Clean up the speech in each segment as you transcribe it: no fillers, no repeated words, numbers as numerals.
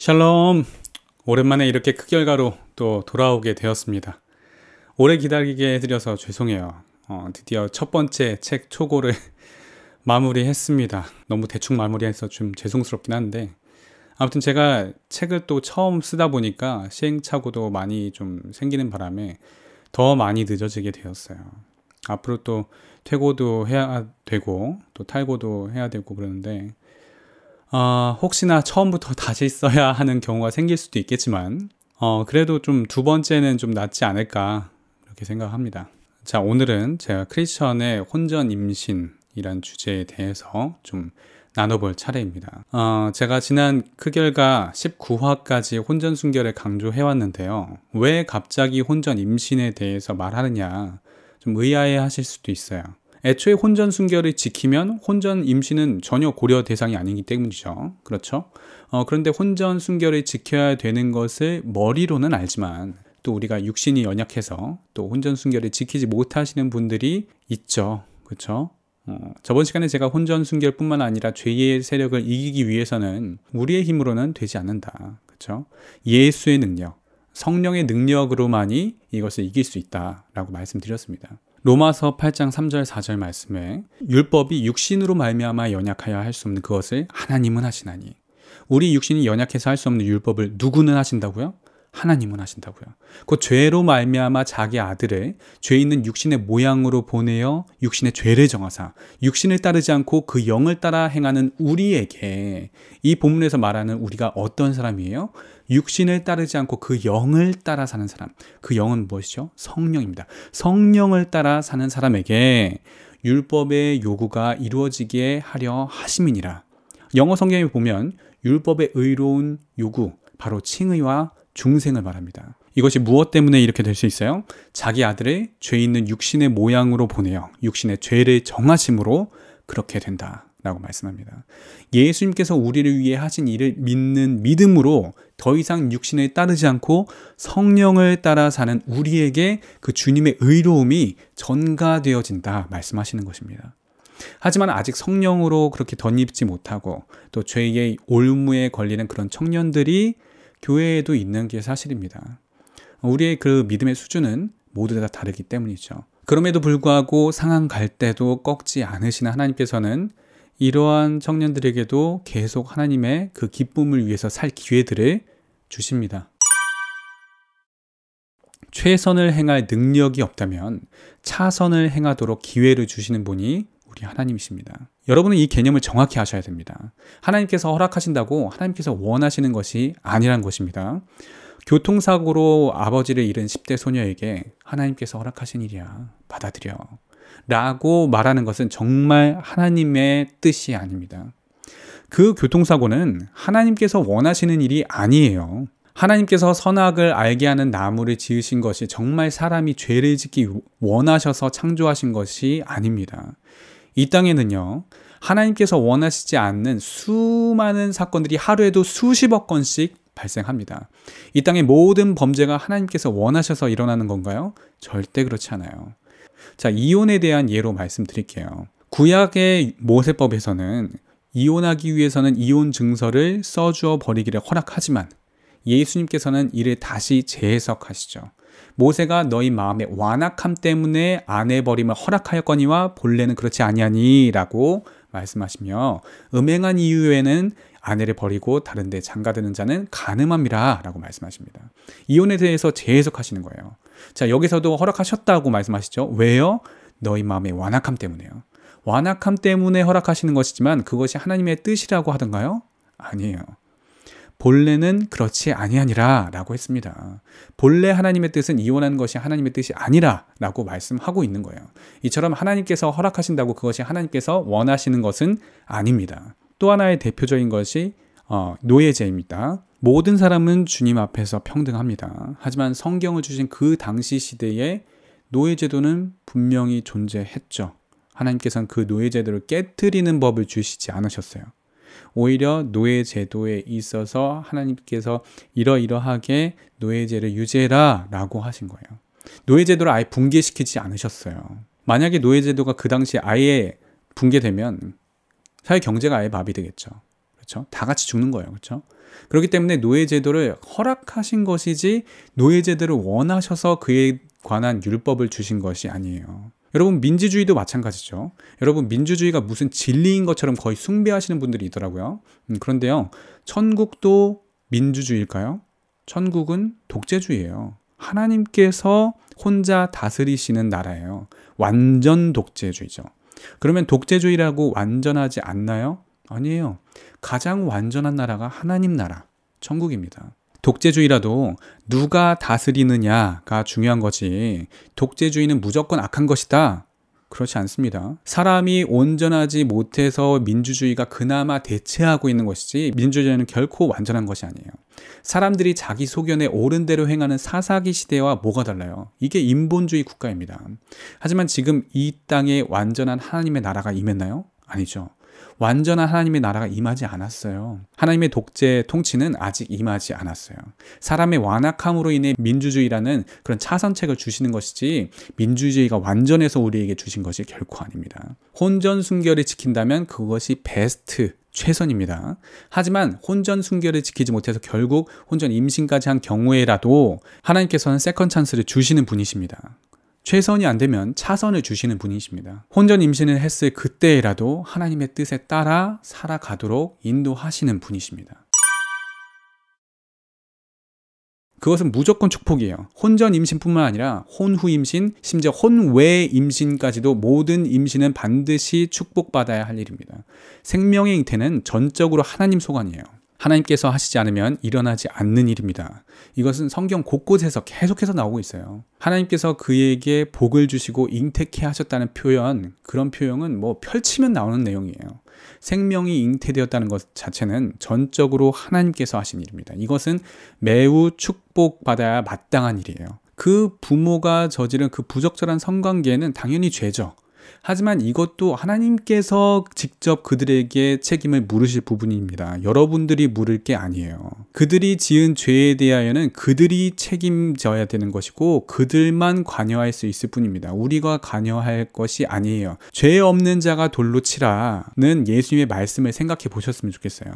샬롬! 오랜만에 이렇게 흑열가로 또 돌아오게 되었습니다. 오래 기다리게 해드려서 죄송해요. 드디어 첫 번째 책 초고를 마무리했습니다. 너무 대충 마무리해서 좀 죄송스럽긴 한데, 아무튼 제가 책을 또 처음 쓰다 보니까 시행착오도 많이 좀 생기는 바람에 더 많이 늦어지게 되었어요. 앞으로 또 퇴고도 해야 되고 또 탈고도 해야 되고 그러는데, 혹시나 처음부터 다시 써야 하는 경우가 생길 수도 있겠지만 그래도 좀 두 번째는 좀 낫지 않을까 이렇게 생각합니다. 자, 오늘은 제가 크리스천의 혼전 임신이란 주제에 대해서 좀 나눠볼 차례입니다. 제가 지난 크결가 19화까지 혼전 순결을 강조해왔는데요. 왜 갑자기 혼전 임신에 대해서 말하느냐 좀 의아해 하실 수도 있어요. 애초에 혼전 순결을 지키면 혼전 임신은 전혀 고려 대상이 아니기 때문이죠. 그렇죠? 그런데 혼전 순결을 지켜야 되는 것을 머리로는 알지만 또 우리가 육신이 연약해서 또 혼전 순결을 지키지 못하시는 분들이 있죠. 그렇죠? 저번 시간에 제가 혼전 순결뿐만 아니라 죄의 세력을 이기기 위해서는 우리의 힘으로는 되지 않는다. 그렇죠? 예수의 능력, 성령의 능력으로만이 이것을 이길 수 있다라고 말씀드렸습니다. 로마서 8장 3절 4절 말씀에 율법이 육신으로 말미암아 연약하여 할 수 없는 그것을 하나님은 하시나니, 우리 육신이 연약해서 할 수 없는 율법을 누구는 하신다고요? 하나님은 하신다고요. 그 죄로 말미암아 자기 아들을 죄 있는 육신의 모양으로 보내어 육신의 죄를 정하사 육신을 따르지 않고 그 영을 따라 행하는 우리에게, 이 본문에서 말하는 우리가 어떤 사람이에요? 육신을 따르지 않고 그 영을 따라 사는 사람. 그 영은 무엇이죠? 성령입니다. 성령을 따라 사는 사람에게 율법의 요구가 이루어지게 하려 하심이니라. 영어 성경에 보면 율법의 의로운 요구, 바로 칭의와 중생을 말합니다. 이것이 무엇 때문에 이렇게 될 수 있어요? 자기 아들을 죄 있는 육신의 모양으로 보내어 육신의 죄를 정하심으로 그렇게 된다 라고 말씀합니다. 예수님께서 우리를 위해 하신 일을 믿는 믿음으로 더 이상 육신을 따르지 않고 성령을 따라 사는 우리에게 그 주님의 의로움이 전가되어진다 말씀하시는 것입니다. 하지만 아직 성령으로 그렇게 덧입지 못하고 또 죄의 올무에 걸리는 그런 청년들이 교회에도 있는 게 사실입니다. 우리의 그 믿음의 수준은 모두 다 다르기 때문이죠. 그럼에도 불구하고 상한 갈 때도 꺾지 않으시는 하나님께서는 이러한 청년들에게도 계속 하나님의 그 기쁨을 위해서 살 기회들을 주십니다. 최선을 행할 능력이 없다면 차선을 행하도록 기회를 주시는 분이 우리 하나님이십니다. 여러분은 이 개념을 정확히 하셔야 됩니다. 하나님께서 허락하신다고 하나님께서 원하시는 것이 아니란 것입니다. 교통사고로 아버지를 잃은 10대 소녀에게 하나님께서 허락하신 일이야, 받아들여 라고 말하는 것은 정말 하나님의 뜻이 아닙니다. 그 교통사고는 하나님께서 원하시는 일이 아니에요. 하나님께서 선악을 알게 하는 나무를 지으신 것이 정말 사람이 죄를 짓기 원하셔서 창조하신 것이 아닙니다. 이 땅에는요, 하나님께서 원하시지 않는 수많은 사건들이 하루에도 수십억 건씩 발생합니다. 이 땅의 모든 범죄가 하나님께서 원하셔서 일어나는 건가요? 절대 그렇지 않아요. 자, 이혼에 대한 예로 말씀드릴게요. 구약의 모세법에서는 이혼하기 위해서는 이혼 증서를 써주어 버리기를 허락하지만 예수님께서는 이를 다시 재해석하시죠. 모세가 너희 마음의 완악함 때문에 아내 버림을 허락하였거니와 본래는 그렇지 아니하니 라고 말씀하시며, 음행한 이후에는 아내를 버리고 다른 데 장가드는 자는 간음함이라 라고 말씀하십니다. 이혼에 대해서 재해석하시는 거예요. 자, 여기서도 허락하셨다고 말씀하시죠. 왜요? 너희 마음의 완악함 때문에요. 완악함 때문에 허락하시는 것이지만 그것이 하나님의 뜻이라고 하던가요? 아니에요. 본래는 그렇지 아니하니라 라고 했습니다. 본래 하나님의 뜻은 이혼하는 것이 하나님의 뜻이 아니라 라고 말씀하고 있는 거예요. 이처럼 하나님께서 허락하신다고 그것이 하나님께서 원하시는 것은 아닙니다. 또 하나의 대표적인 것이 노예제입니다. 모든 사람은 주님 앞에서 평등합니다. 하지만 성경을 주신 그 당시 시대에 노예제도는 분명히 존재했죠. 하나님께서는 그 노예제도를 깨트리는 법을 주시지 않으셨어요. 오히려 노예제도에 있어서 하나님께서 이러이러하게 노예제를 유지해라 라고 하신 거예요. 노예제도를 아예 붕괴시키지 않으셨어요. 만약에 노예제도가 그 당시에 아예 붕괴되면 사회 경제가 아예 마비되겠죠. 그렇죠? 다 같이 죽는 거예요. 그렇죠? 그렇기 때문에 노예제도를 허락하신 것이지 노예제도를 원하셔서 그에 관한 율법을 주신 것이 아니에요. 여러분, 민주주의도 마찬가지죠. 여러분, 민주주의가 무슨 진리인 것처럼 거의 숭배하시는 분들이 있더라고요. 그런데요, 천국도 민주주의일까요? 천국은 독재주의예요. 하나님께서 혼자 다스리시는 나라예요. 완전 독재주의죠. 그러면 독재주의라고 완전하지 않나요? 아니에요. 가장 완전한 나라가 하나님 나라, 천국입니다. 독재주의라도 누가 다스리느냐가 중요한 거지, 독재주의는 무조건 악한 것이다, 그렇지 않습니다. 사람이 온전하지 못해서 민주주의가 그나마 대체하고 있는 것이지 민주주의는 결코 완전한 것이 아니에요. 사람들이 자기 소견에 옳은 대로 행하는 사사기 시대와 뭐가 달라요? 이게 인본주의 국가입니다. 하지만 지금 이 땅에 완전한 하나님의 나라가 임했나요? 아니죠. 완전한 하나님의 나라가 임하지 않았어요. 하나님의 독재 통치는 아직 임하지 않았어요. 사람의 완악함으로 인해 민주주의라는 그런 차선책을 주시는 것이지 민주주의가 완전해서 우리에게 주신 것이 결코 아닙니다. 혼전순결을 지킨다면 그것이 베스트, 최선입니다. 하지만 혼전순결을 지키지 못해서 결국 혼전 임신까지 한 경우에라도 하나님께서는 세컨 찬스를 주시는 분이십니다. 최선이 안 되면 차선을 주시는 분이십니다. 혼전 임신을 했을 그때라도 하나님의 뜻에 따라 살아가도록 인도하시는 분이십니다. 그것은 무조건 축복이에요. 혼전 임신뿐만 아니라 혼후 임신, 심지어 혼외 임신까지도 모든 임신은 반드시 축복받아야 할 일입니다. 생명의 잉태는 전적으로 하나님 소관이에요. 하나님께서 하시지 않으면 일어나지 않는 일입니다. 이것은 성경 곳곳에서 계속해서 나오고 있어요. 하나님께서 그에게 복을 주시고 잉태케 하셨다는 표현, 그런 표현은 뭐 펼치면 나오는 내용이에요. 생명이 잉태되었다는 것 자체는 전적으로 하나님께서 하신 일입니다. 이것은 매우 축복받아야 마땅한 일이에요. 그 부모가 저지른 그 부적절한 성관계는 당연히 죄죠. 하지만 이것도 하나님께서 직접 그들에게 책임을 물으실 부분입니다. 여러분들이 물을 게 아니에요. 그들이 지은 죄에 대하여는 그들이 책임져야 되는 것이고 그들만 관여할 수 있을 뿐입니다. 우리가 관여할 것이 아니에요. 죄 없는 자가 돌로 치라는 예수님의 말씀을 생각해 보셨으면 좋겠어요.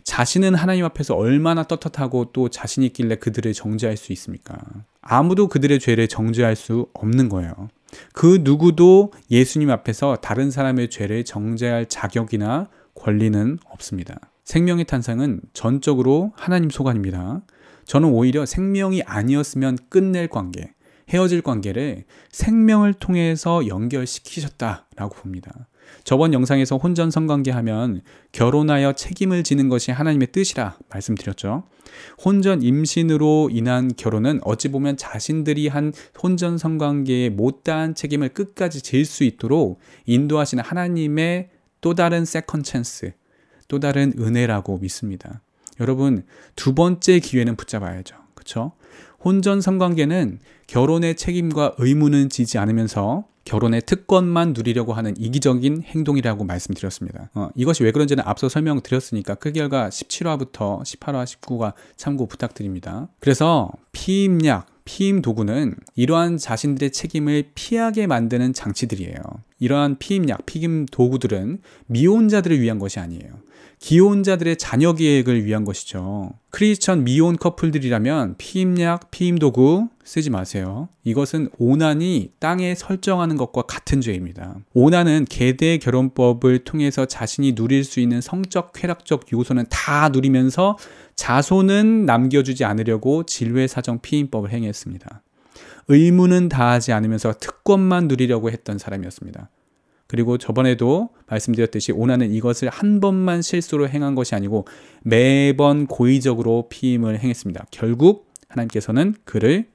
자신은 하나님 앞에서 얼마나 떳떳하고 또 자신 있길래 그들을 정죄할 수 있습니까? 아무도 그들의 죄를 정죄할 수 없는 거예요. 그 누구도 예수님 앞에서 다른 사람의 죄를 정죄할 자격이나 권리는 없습니다. 생명의 탄생은 전적으로 하나님 소관입니다. 저는 오히려 생명이 아니었으면 끝낼 관계, 헤어질 관계를 생명을 통해서 연결시키셨다라고 봅니다. 저번 영상에서 혼전 성관계 하면 결혼하여 책임을 지는 것이 하나님의 뜻이라 말씀드렸죠. 혼전 임신으로 인한 결혼은 어찌 보면 자신들이 한 혼전 성관계에 못다한 책임을 끝까지 질 수 있도록 인도하시는 하나님의 또 다른 세컨 찬스, 또 다른 은혜라고 믿습니다. 여러분, 두 번째 기회는 붙잡아야죠. 그렇죠? 혼전 성관계는 결혼의 책임과 의무는 지지 않으면서 결혼의 특권만 누리려고 하는 이기적인 행동이라고 말씀드렸습니다. 이것이 왜 그런지는 앞서 설명드렸으니까 그 결과 17화부터 18화, 19화 참고 부탁드립니다. 그래서 피임약, 피임 도구는 이러한 자신들의 책임을 피하게 만드는 장치들이에요. 이러한 피임약, 피임 도구들은 미혼자들을 위한 것이 아니에요. 기혼자들의 자녀 계획을 위한 것이죠. 크리스천 미혼 커플들이라면 피임약, 피임도구 쓰지 마세요. 이것은 오난이 땅에 설정하는 것과 같은 죄입니다. 오난은 계대 결혼법을 통해서 자신이 누릴 수 있는 성적, 쾌락적 요소는 다 누리면서 자손은 남겨주지 않으려고 질외사정 피임법을 행했습니다. 의무는 다하지 않으면서 특권만 누리려고 했던 사람이었습니다. 그리고 저번에도 말씀드렸듯이 오난은 이것을 한 번만 실수로 행한 것이 아니고 매번 고의적으로 피임을 행했습니다. 결국 하나님께서는 그를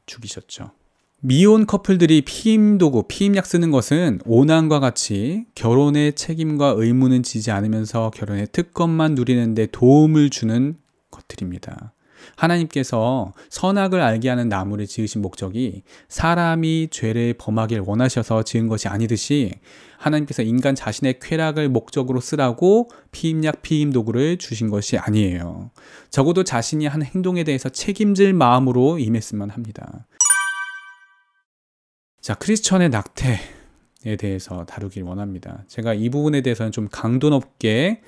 죽이셨죠. 미혼 커플들이 피임 도구, 피임약 쓰는 것은 오난과 같이 결혼의 책임과 의무는 지지 않으면서 결혼의 특권만 누리는 데 도움을 주는 것들입니다. 하나님께서 선악을 알게 하는 나무를 지으신 목적이 사람이 죄를 범하길 원하셔서 지은 것이 아니듯이 하나님께서 인간 자신의 쾌락을 목적으로 쓰라고 피임약, 피임도구를 주신 것이 아니에요. 적어도 자신이 한 행동에 대해서 책임질 마음으로 임했으면 합니다. 자, 크리스천의 낙태에 대해서 다루길 원합니다. 제가 이 부분에 대해서는 좀 강도 높게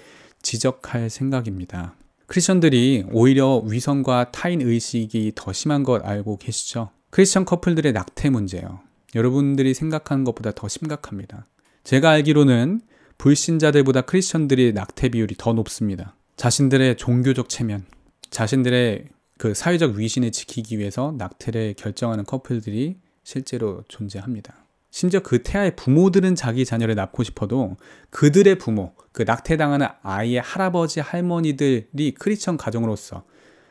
지적할 생각입니다. 크리스천들이 오히려 위선과 타인 의식이 더 심한 것 알고 계시죠? 크리스천 커플들의 낙태 문제요. 여러분들이 생각하는 것보다 더 심각합니다. 제가 알기로는 불신자들보다 크리스천들의 낙태 비율이 더 높습니다. 자신들의 종교적 체면, 자신들의 그 사회적 위신을 지키기 위해서 낙태를 결정하는 커플들이 실제로 존재합니다. 심지어 그 태아의 부모들은 자기 자녀를 낳고 싶어도 그들의 부모, 그 낙태당하는 아이의 할아버지, 할머니들이 크리스천 가정으로서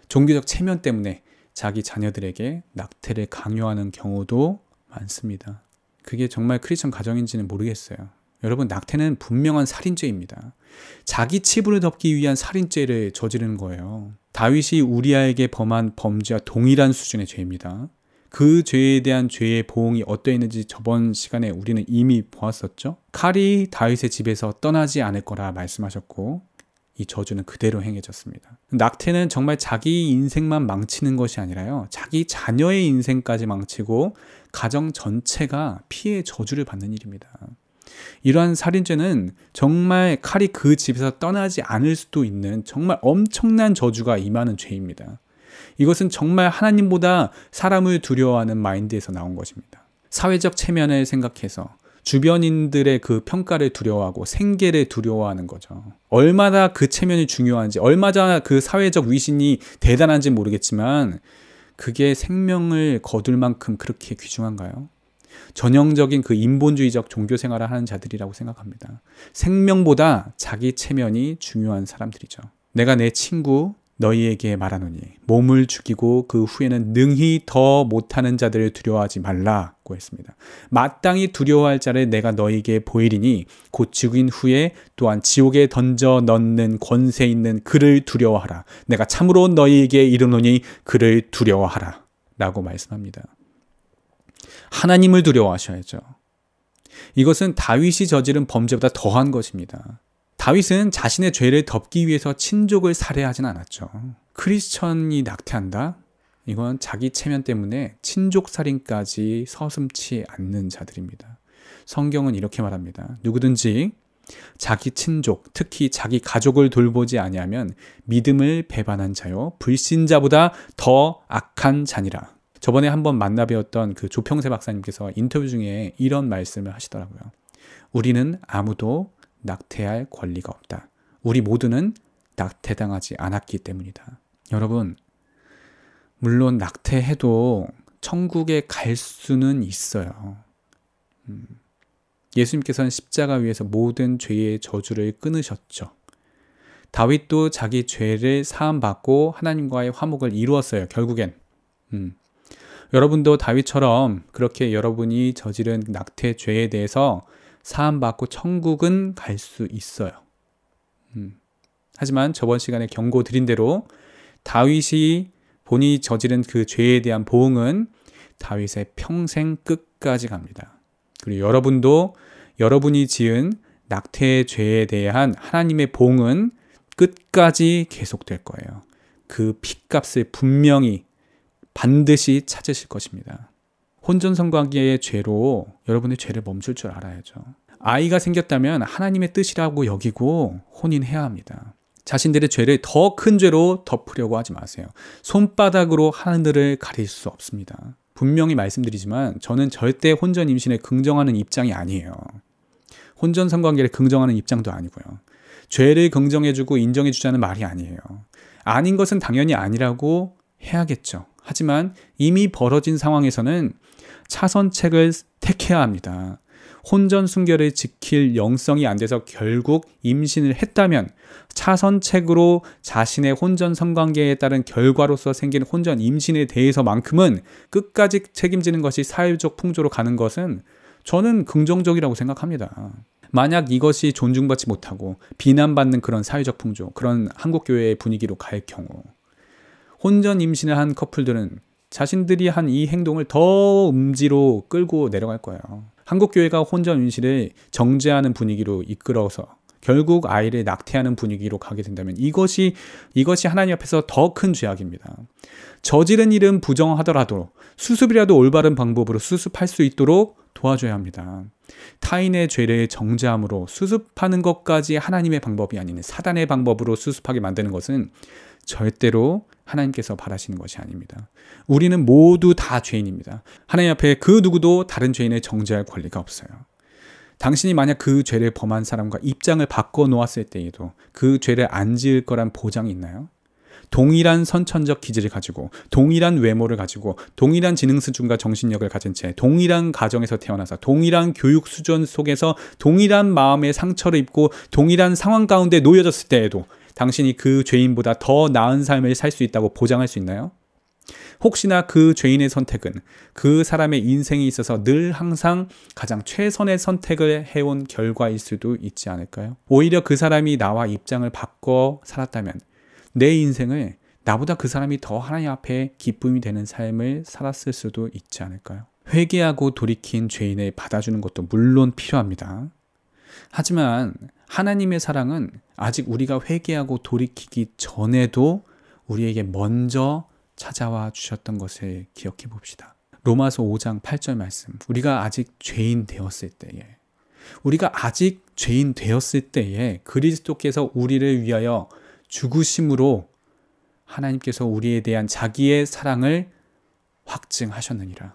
종교적 체면 때문에 자기 자녀들에게 낙태를 강요하는 경우도 많습니다. 그게 정말 크리스천 가정인지는 모르겠어요. 여러분, 낙태는 분명한 살인죄입니다. 자기 치부를 덮기 위한 살인죄를 저지르는 거예요. 다윗이 우리아에게 범한 범죄와 동일한 수준의 죄입니다. 그 죄에 대한 죄의 보응이 어떠했는지 저번 시간에 우리는 이미 보았었죠. 칼이 다윗의 집에서 떠나지 않을 거라 말씀하셨고 이 저주는 그대로 행해졌습니다. 낙태는 정말 자기 인생만 망치는 것이 아니라요, 자기 자녀의 인생까지 망치고 가정 전체가 피해의 저주를 받는 일입니다. 이러한 살인죄는 정말 칼이 그 집에서 떠나지 않을 수도 있는 정말 엄청난 저주가 임하는 죄입니다. 이것은 정말 하나님보다 사람을 두려워하는 마인드에서 나온 것입니다. 사회적 체면을 생각해서 주변인들의 그 평가를 두려워하고 생계를 두려워하는 거죠. 얼마나 그 체면이 중요한지, 얼마나 그 사회적 위신이 대단한지 모르겠지만 그게 생명을 거둘 만큼 그렇게 귀중한가요? 전형적인 그 인본주의적 종교 생활을 하는 자들이라고 생각합니다. 생명보다 자기 체면이 중요한 사람들이죠. 내가 내 친구 너희에게 말하노니 몸을 죽이고 그 후에는 능히 더 못하는 자들을 두려워하지 말라고 했습니다. 마땅히 두려워할 자를 내가 너희에게 보이리니 곧 죽인 후에 또한 지옥에 던져 넣는 권세 있는 그를 두려워하라. 내가 참으로 너희에게 이르노니 그를 두려워하라 라고 말씀합니다. 하나님을 두려워하셔야죠. 이것은 다윗이 저지른 범죄보다 더한 것입니다. 다윗은 자신의 죄를 덮기 위해서 친족을 살해하진 않았죠. 크리스천이 낙태한다? 이건 자기 체면 때문에 친족 살인까지 서슴지 않는 자들입니다. 성경은 이렇게 말합니다. 누구든지 자기 친족, 특히 자기 가족을 돌보지 아니하면 믿음을 배반한 자요 불신자보다 더 악한 자니라. 저번에 한번 만나 뵈었던 그 조평세 박사님께서 인터뷰 중에 이런 말씀을 하시더라고요. 우리는 아무도 낙태할 권리가 없다. 우리 모두는 낙태당하지 않았기 때문이다. 여러분, 물론 낙태해도 천국에 갈 수는 있어요. 예수님께서는 십자가 위에서 모든 죄의 저주를 끊으셨죠. 다윗도 자기 죄를 사함받고 하나님과의 화목을 이루었어요. 결국엔. 여러분도 다윗처럼 그렇게 여러분이 저지른 낙태 죄에 대해서 사함받고 천국은 갈 수 있어요. 하지만 저번 시간에 경고 드린 대로 다윗이 본인이 저지른 그 죄에 대한 보응은 다윗의 평생 끝까지 갑니다. 그리고 여러분도 여러분이 지은 낙태의 죄에 대한 하나님의 보응은 끝까지 계속될 거예요. 그 핏값을 분명히 반드시 찾으실 것입니다. 혼전성관계의 죄로 여러분의 죄를 멈출 줄 알아야죠. 아이가 생겼다면 하나님의 뜻이라고 여기고 혼인해야 합니다. 자신들의 죄를 더 큰 죄로 덮으려고 하지 마세요. 손바닥으로 하늘을 가릴 수 없습니다. 분명히 말씀드리지만 저는 절대 혼전 임신을 긍정하는 입장이 아니에요. 혼전 성관계를 긍정하는 입장도 아니고요. 죄를 긍정해주고 인정해주자는 말이 아니에요. 아닌 것은 당연히 아니라고 해야겠죠. 하지만 이미 벌어진 상황에서는 차선책을 택해야 합니다. 혼전 순결을 지킬 영성이 안 돼서 결국 임신을 했다면 차선책으로 자신의 혼전 성관계에 따른 결과로서 생긴 혼전 임신에 대해서만큼은 끝까지 책임지는 것이 사회적 풍조로 가는 것은 저는 긍정적이라고 생각합니다. 만약 이것이 존중받지 못하고 비난받는 그런 사회적 풍조, 그런 한국교회의 분위기로 갈 경우 혼전 임신을 한 커플들은 자신들이 한 이 행동을 더 음지로 끌고 내려갈 거예요. 한국교회가 혼전 임신을 정죄하는 분위기로 이끌어서 결국 아이를 낙태하는 분위기로 가게 된다면 이것이 하나님 앞에서 더 큰 죄악입니다. 저지른 일은 부정하더라도 수습이라도 올바른 방법으로 수습할 수 있도록 도와줘야 합니다. 타인의 죄를 정죄함으로 수습하는 것까지 하나님의 방법이 아닌 사단의 방법으로 수습하게 만드는 것은 절대로 하나님께서 바라시는 것이 아닙니다. 우리는 모두 다 죄인입니다. 하나님 앞에 그 누구도 다른 죄인을 정죄할 권리가 없어요. 당신이 만약 그 죄를 범한 사람과 입장을 바꿔 놓았을 때에도 그 죄를 안 지을 거란 보장이 있나요? 동일한 선천적 기질을 가지고, 동일한 외모를 가지고, 동일한 지능 수준과 정신력을 가진 채, 동일한 가정에서 태어나서, 동일한 교육 수준 속에서 동일한 마음의 상처를 입고 동일한 상황 가운데 놓여졌을 때에도 당신이 그 죄인보다 더 나은 삶을 살 수 있다고 보장할 수 있나요? 혹시나 그 죄인의 선택은 그 사람의 인생에 있어서 늘 항상 가장 최선의 선택을 해온 결과일 수도 있지 않을까요? 오히려 그 사람이 나와 입장을 바꿔 살았다면 내 인생을 나보다 그 사람이 더 하나님 앞에 기쁨이 되는 삶을 살았을 수도 있지 않을까요? 회개하고 돌이킨 죄인을 받아주는 것도 물론 필요합니다. 하지만 하나님의 사랑은 아직 우리가 회개하고 돌이키기 전에도 우리에게 먼저 찾아와 주셨던 것을 기억해 봅시다. 로마서 5장 8절 말씀. 우리가 아직 죄인 되었을 때에 그리스도께서 우리를 위하여 죽으심으로 하나님께서 우리에 대한 자기의 사랑을 확증하셨느니라.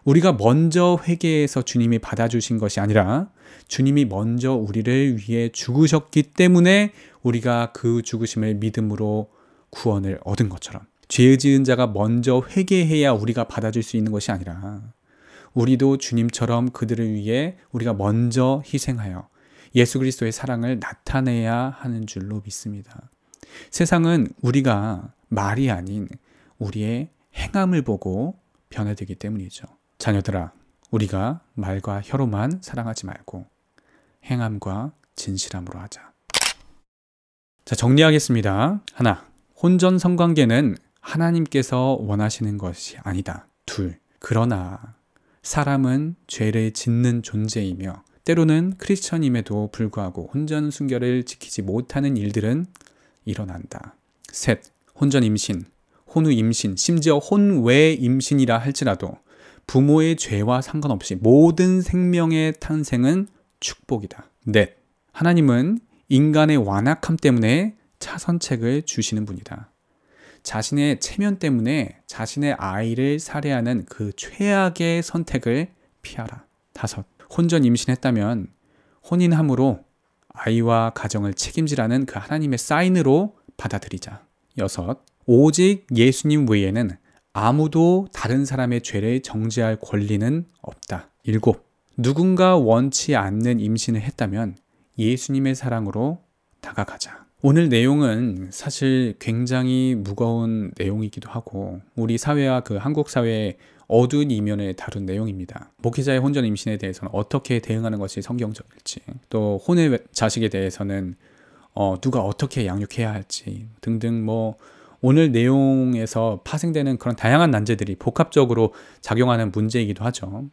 우리가 먼저 회개해서 주님이 받아주신 것이 아니라 주님이 먼저 우리를 위해 죽으셨기 때문에 우리가 그 죽으심을 믿음으로 구원을 얻은 것처럼, 죄 지은 자가 먼저 회개해야 우리가 받아줄 수 있는 것이 아니라 우리도 주님처럼 그들을 위해 우리가 먼저 희생하여 예수 그리스도의 사랑을 나타내야 하는 줄로 믿습니다. 세상은 우리가 말이 아닌 우리의 행함을 보고 변화되기 때문이죠. 자녀들아, 우리가 말과 혀로만 사랑하지 말고 행함과 진실함으로 하자. 자, 정리하겠습니다. 하나, 혼전 성관계는 하나님께서 원하시는 것이 아니다. 둘, 그러나 사람은 죄를 짓는 존재이며 때로는 크리스천임에도 불구하고 혼전 순결을 지키지 못하는 일들은 일어난다. 셋, 혼전 임신, 혼후 임신, 심지어 혼외 임신이라 할지라도 부모의 죄와 상관없이 모든 생명의 탄생은 축복이다. 넷, 하나님은 인간의 완악함 때문에 차선책을 주시는 분이다. 자신의 체면 때문에 자신의 아이를 살해하는 그 최악의 선택을 피하라. 다섯, 혼전 임신했다면 혼인함으로 아이와 가정을 책임지라는 그 하나님의 사인으로 받아들이자. 여섯, 오직 예수님 외에는 아무도 다른 사람의 죄를 정죄할 권리는 없다. 일곱, 누군가 원치 않는 임신을 했다면 예수님의 사랑으로 다가가자. 오늘 내용은 사실 굉장히 무거운 내용이기도 하고 우리 사회와 그 한국 사회의 어두운 이면을 다룬 내용입니다. 목회자의 혼전 임신에 대해서는 어떻게 대응하는 것이 성경적일지, 또 혼외 자식에 대해서는 누가 어떻게 양육해야 할지 등등 오늘 내용에서 파생되는 그런 다양한 난제들이 복합적으로 작용하는 문제이기도 하죠.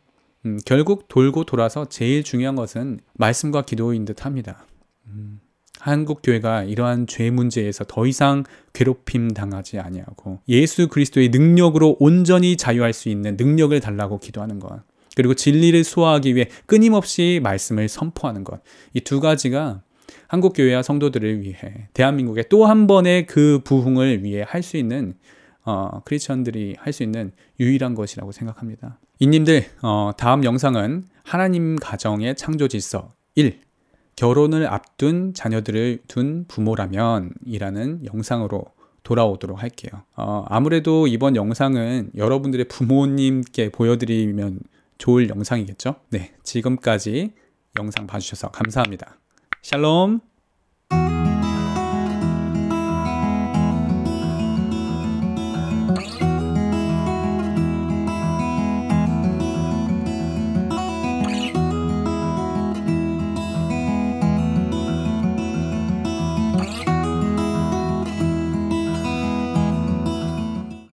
결국 돌고 돌아서 제일 중요한 것은 말씀과 기도인 듯 합니다. 한국 교회가 이러한 죄 문제에서 더 이상 괴롭힘 당하지 아니하고 예수 그리스도의 능력으로 온전히 자유할 수 있는 능력을 달라고 기도하는 것, 그리고 진리를 수호하기 위해 끊임없이 말씀을 선포하는 것, 이 두 가지가 한국 교회와 성도들을 위해 대한민국의 또 한 번의 그 부흥을 위해 할 수 있는 크리스천들이 할 수 있는 유일한 것이라고 생각합니다. 이님들, 다음 영상은 하나님 가정의 창조 질서 1, 결혼을 앞둔 자녀들을 둔 부모라면 이라는 영상으로 돌아오도록 할게요. 아무래도 이번 영상은 여러분들의 부모님께 보여드리면 좋을 영상이겠죠? 네, 지금까지 영상 봐주셔서 감사합니다. 샬롬.